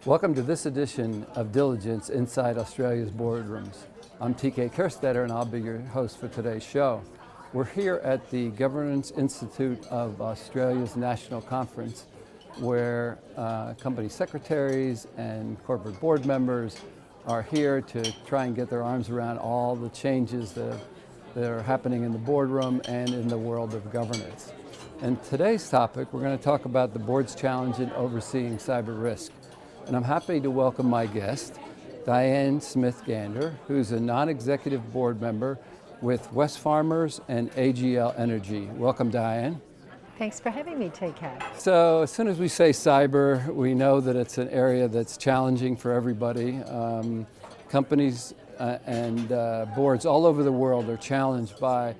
Welcome to this edition of Diligence Inside Australia's Boardrooms. I'm TK Kerstetter and I'll be your host for today's show. We're here at the Governance Institute of Australia's National Conference where company secretaries and corporate board members are here to try and get their arms around all the changes that are happening in the boardroom and in the world of governance. And today's topic, we're going to talk about the board's challenge in overseeing cyber risk. And I'm happy to welcome my guest, Diane Smith-Gardner, who's a non-executive board member with Wesfarmers and AGL Energy. Welcome, Diane. Thanks for having me, TK. So as soon as we say cyber, we know that it's an area that's challenging for everybody. Companies and boards all over the world are challenged by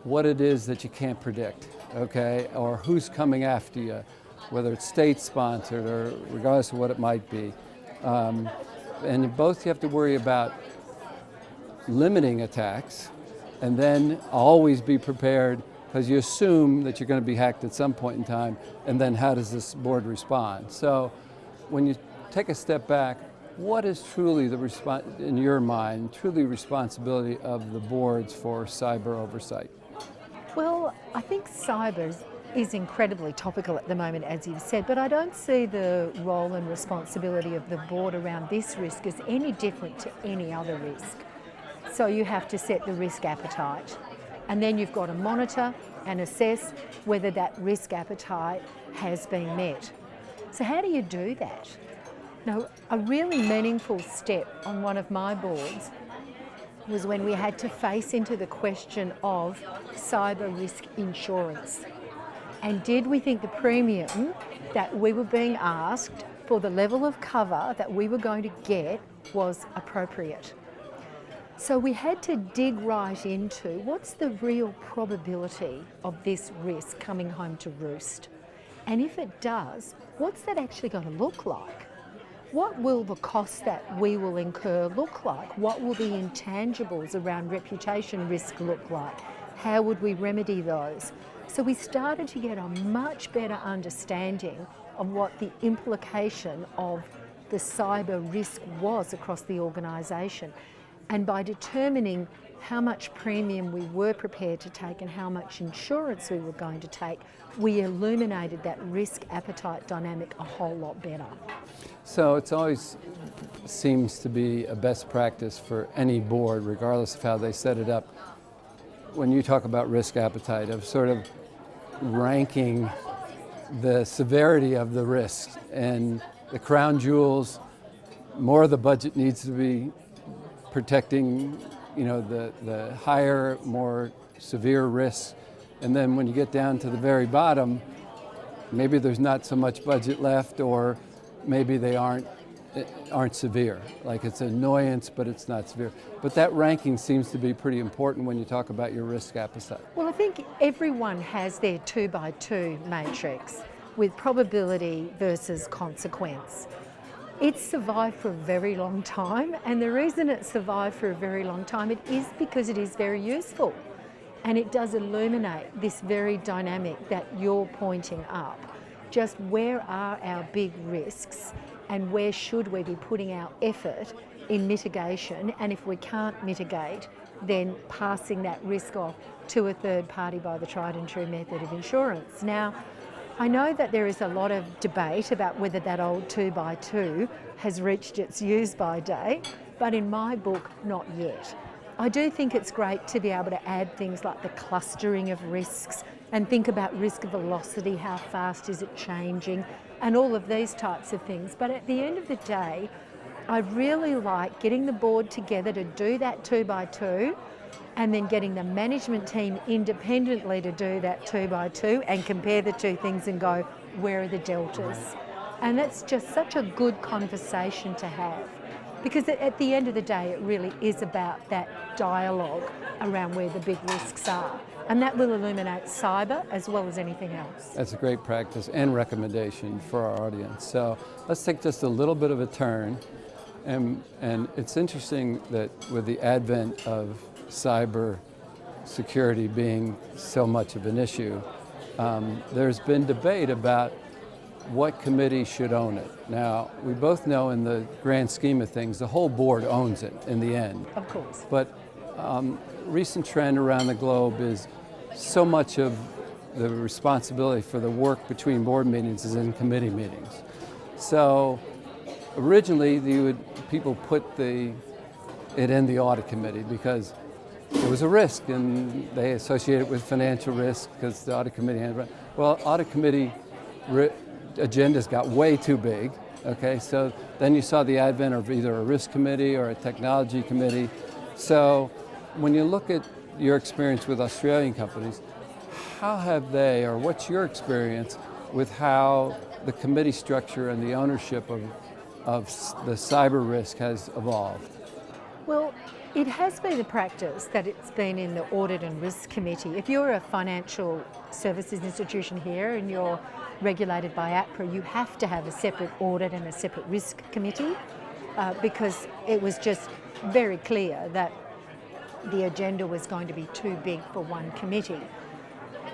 what it is that you can't predict, okay, or who's coming after you, whether it's state-sponsored or regardless of what it might be. And both you have to worry about limiting attacks and then always be prepared because you assume that you're going to be hacked at some point in time, and then how does this board respond? So when you take a step back, what is truly in your mind, truly responsibility of the boards for cyber oversight? Well, I think cyber is incredibly topical at the moment, as you've said, but I don't see the role and responsibility of the board around this risk as any different to any other risk. So you have to set the risk appetite, and then you've got to monitor and assess whether that risk appetite has been met. So how do you do that? Now, a really meaningful step on one of my boards was when we had to face into the question of cyber risk insurance. And did we think the premium that we were being asked for the level of cover that we were going to get was appropriate? So we had to dig right into what's the real probability of this risk coming home to roost? And if it does, what's that actually going to look like? What will the costs that we will incur look like? What will the intangibles around reputation risk look like? How would we remedy those? So we started to get a much better understanding of what the implication of the cyber risk was across the organisation. And by determining how much premium we were prepared to take and how much insurance we were going to take, we illuminated that risk appetite dynamic a whole lot better. So it's always seems to be a best practice for any board, regardless of how they set it up, when you talk about risk appetite, of sort of ranking the severity of the risk, and the crown jewels, more of the budget needs to be protecting, the higher, more severe risks. And then when you get down to the very bottom, maybe there's not so much budget left, or maybe they aren't severe. Like it's an annoyance, but it's not severe. But that ranking seems to be pretty important when you talk about your risk appetite. Well, I think everyone has their 2x2 matrix with probability versus consequence. It's survived for a very long time, and the reason it's survived for a very long time, it is because it is very useful. And it does illuminate this very dynamic that you're pointing up. Just where are our big risks and where should we be putting our effort in mitigation? And if we can't mitigate, then passing that risk off to a third party by the tried and true method of insurance. Now, I know that there is a lot of debate about whether that old 2x2 has reached its use by date, but in my book, not yet. I do think it's great to be able to add things like the clustering of risks and think about risk velocity, how fast is it changing, and all of these types of things. But at the end of the day, I really like getting the board together to do that 2x2, and then getting the management team independently to do that 2x2 and compare the two things and go, where are the deltas? And that's just such a good conversation to have, because at the end of the day, it really is about that dialogue around where the big risks are. And that will illuminate cyber as well as anything else. That's a great practice and recommendation for our audience. So let's take just a little bit of a turn. And it's interesting that with the advent of cyber security being so much of an issue, there's been debate about what committee should own it. Now, we both know in the grand scheme of things, the whole board owns it in the end. Of course. But recent trend around the globe is so much of the responsibility for the work between board meetings is in committee meetings. So originally, people put it in the audit committee because it was a risk, and they associate it with financial risk because the audit committee had. Well, audit committee agendas got way too big. Okay, so then you saw the advent of either a risk committee or a technology committee. So when you look at your experience with Australian companies, how have they, or what's your experience with how the committee structure and the ownership of the cyber risk has evolved? Well, it has been a practice that it's been in the Audit and Risk Committee. If you're a financial services institution here and you're regulated by APRA, you have to have a separate audit and a separate risk committee because it was just very clear that the agenda was going to be too big for one committee.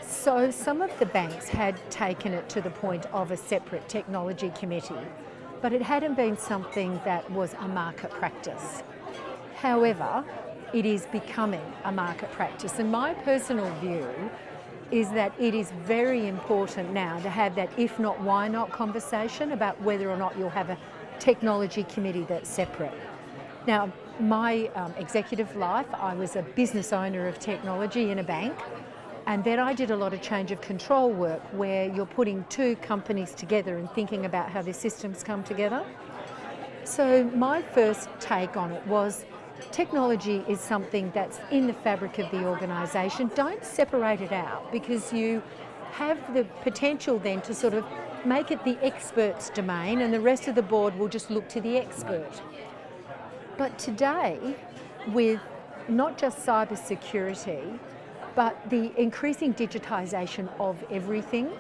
So some of the banks had taken it to the point of a separate technology committee, but it hadn't been something that was a market practice. However, it is becoming a market practice, and my personal view is that it is very important now to have that if not, why not conversation about whether or not you'll have a technology committee that's separate. Now, my executive life, I was a business owner of technology in a bank, and then I did a lot of change of control work where you're putting two companies together and thinking about how their systems come together. So my first take on it was technology is something that's in the fabric of the organisation. Don't separate it out because you have the potential then to sort of make it the expert's domain and the rest of the board will just look to the expert. But today, with not just cyber security, but the increasing digitisation of everything,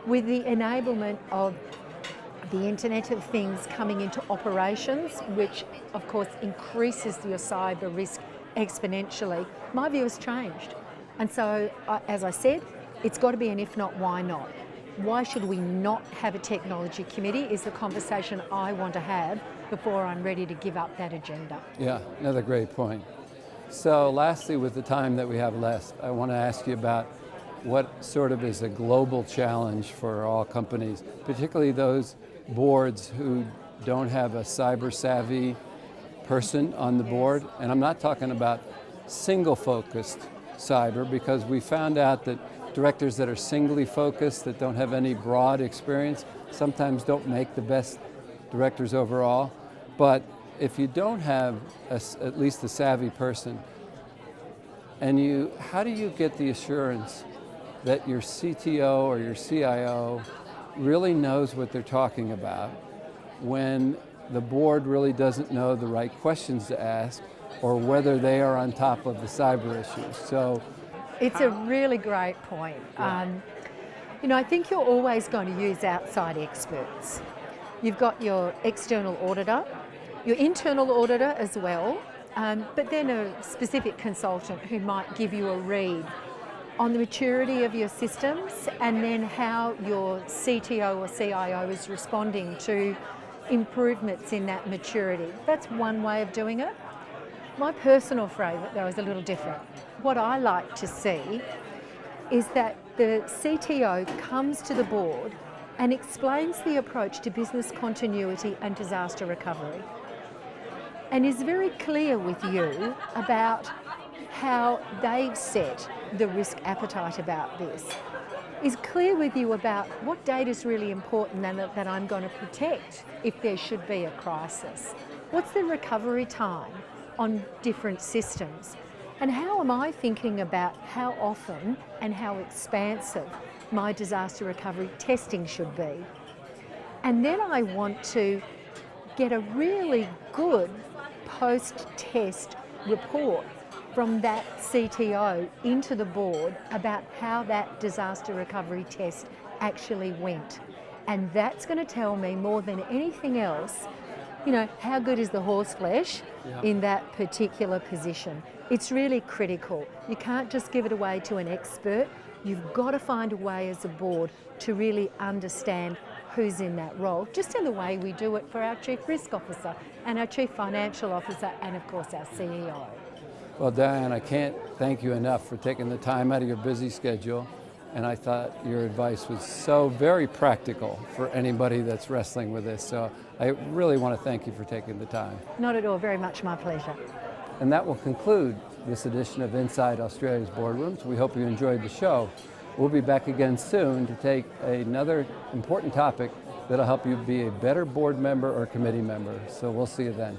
with the enablement of the Internet of Things coming into operations, which of course increases your cyber risk exponentially, my view has changed. And so, as I said, it's got to be an if not, why not? Why should we not have a technology committee is the conversation I want to have before I'm ready to give up that agenda. Yeah, another great point. So lastly, with the time that we have left, I want to ask you about what sort of is a global challenge for all companies, particularly those boards who don't have a cyber savvy person on the board. And I'm not talking about single focused cyber, because we found out that directors that are singly focused, that don't have any broad experience, sometimes don't make the best directors overall. But if you don't have at least a savvy person, and how do you get the assurance that your CTO or your CIO really knows what they're talking about when the board really doesn't know the right questions to ask or whether they are on top of the cyber issues? So it's a really great point. Yeah. I think you're always going to use outside experts. You've got your external auditor, your internal auditor as well, but then a specific consultant who might give you a read on the maturity of your systems and then how your CTO or CIO is responding to improvements in that maturity. That's one way of doing it. My personal favourite, though, is a little different. What I like to see is that the CTO comes to the board and explains the approach to business continuity and disaster recovery, and is very clear with you about how they've set the risk appetite about this, is clear with you about what data is really important and that I'm going to protect if there should be a crisis. What's the recovery time on different systems? And how am I thinking about how often and how expansive my disaster recovery testing should be? And then I want to get a really good post-test report from that CTO into the board about how that disaster recovery test actually went. And that's going to tell me more than anything else, how good is the horse flesh in that particular position. It's really critical. You can't just give it away to an expert. You've got to find a way as a board to really understand who's in that role, just in the way we do it for our Chief Risk Officer and our Chief Financial Officer and of course our CEO. Well, Diane, I can't thank you enough for taking the time out of your busy schedule, and I thought your advice was so very practical for anybody that's wrestling with this. So I really want to thank you for taking the time. Not at all, very much my pleasure. And that will conclude this edition of Inside Australia's Boardrooms. We hope you enjoyed the show. We'll be back again soon to take another important topic that'll help you be a better board member or committee member. So we'll see you then.